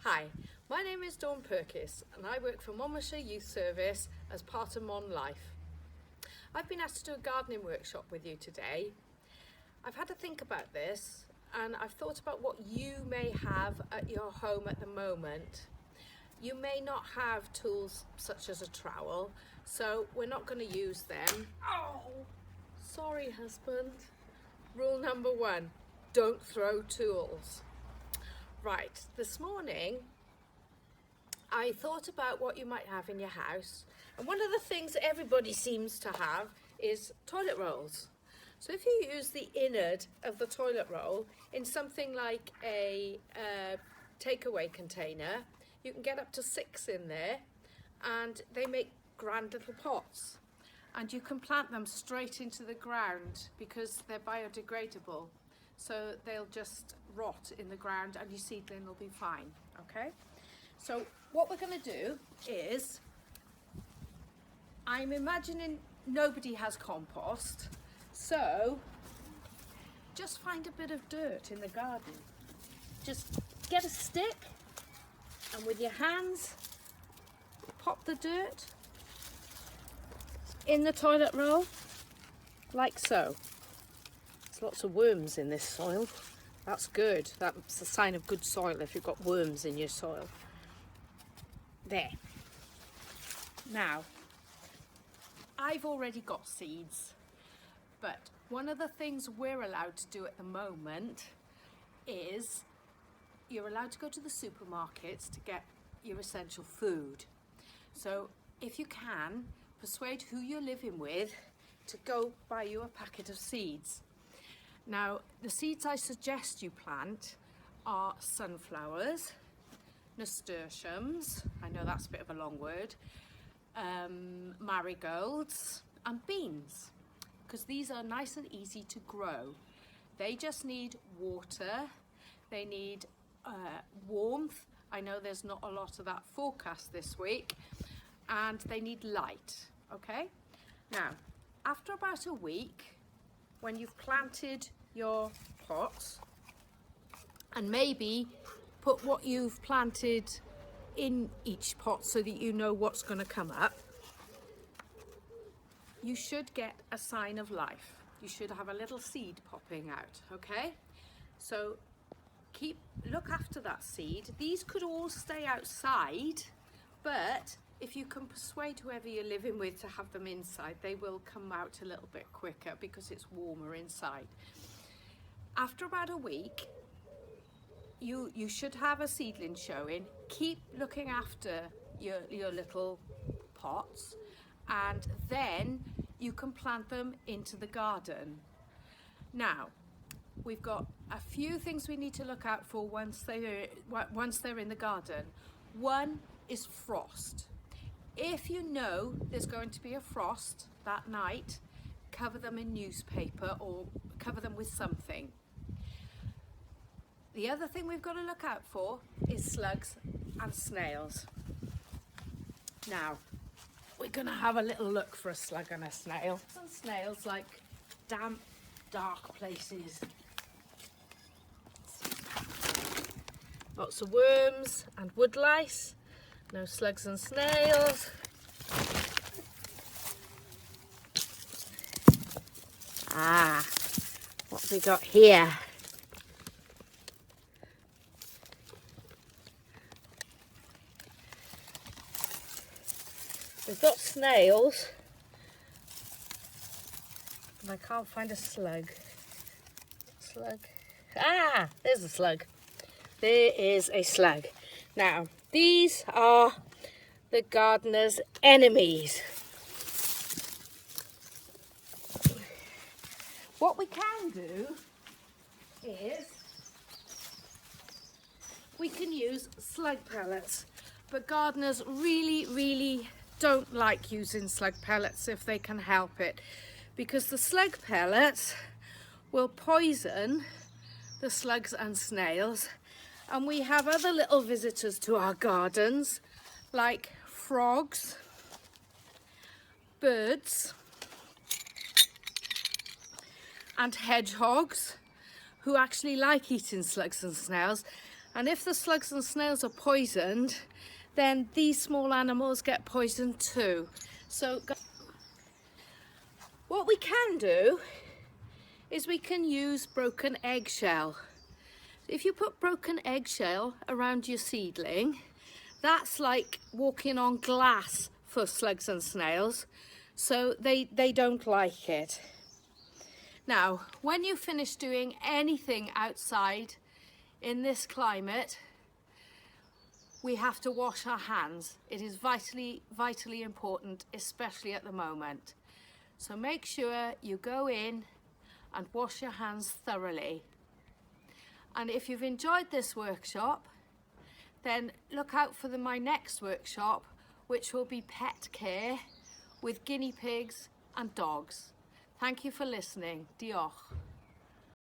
Hi, my name is Dawn Perkis and I work for Monmouthshire Youth Service as part of Mon Life. I've been asked to do a gardening workshop with you today. I've had to think about this and I've thought about what you may have at your home at the moment. You may not have tools such as a trowel, so we're not going to use them. Oh, sorry husband. Rule number 1, don't throw tools. Right, this morning I thought about what you might have in your house, and one of the things that everybody seems to have is toilet rolls. So if you use the innard of the toilet roll in something like a takeaway container, you can get up to 6 in there, and they make grand little pots, and you can plant them straight into the ground because they're biodegradable, so they'll just rot in the ground and your seedling will be fine. Okay, so what we're going to do is, I'm imagining nobody has compost, so just find a bit of dirt in the garden. Just get a stick and with your hands pop the dirt in the toilet roll like so. There's lots of worms in this soil. That's good. That's a sign of good soil if you've got worms in your soil. There. Now, I've already got seeds, but one of the things we're allowed to do at the moment is you're allowed to go to the supermarkets to get your essential food. So if you can, persuade who you're living with to go buy you a packet of seeds. Now, the seeds I suggest you plant are sunflowers, nasturtiums, I know that's a bit of a long word, marigolds and beans, because these are nice and easy to grow. They just need water, they need warmth. I know there's not a lot of that forecast this week, and they need light. Okay, now after about a week, when you've planted your pots, and maybe put what you've planted in each pot so that you know what's going to come up, you should get a sign of life. You should have a little seed popping out. Okay, so look after that seed. These could all stay outside, but if you can persuade whoever you're living with to have them inside, they will come out a little bit quicker because it's warmer inside. After about a week, you should have a seedling showing. Keep looking after your little pots, and then you can plant them into the garden. Now, we've got a few things we need to look out for once they're in the garden. One is frost. If you know there's going to be a frost that night, cover them in newspaper or cover them with something. The other thing we've got to look out for is slugs and snails. Now, we're going to have a little look for a slug and a snail. Some snails like damp, dark places. Lots of worms and woodlice. No slugs and snails. What have we got here? We've got snails, and I can't find a slug. Slug. There's a slug. There is a slug. Now, these are the gardener's enemies. What we can do is we can use slug pellets, but gardeners really don't like using slug pellets if they can help it, because the slug pellets will poison the slugs and snails. And we have other little visitors to our gardens, like frogs, birds, and hedgehogs, who actually like eating slugs and snails. And if the slugs and snails are poisoned, then these small animals get poisoned too. So what we can do is we can use broken eggshell. If you put broken eggshell around your seedling, that's like walking on glass for slugs and snails, so they don't like it. Now, when you finish doing anything outside in this climate, we have to wash our hands. It is vitally important, especially at the moment. So make sure you go in and wash your hands thoroughly. And if you've enjoyed this workshop, then look out for my next workshop, which will be pet care with guinea pigs and dogs. Thank you for listening. Diolch.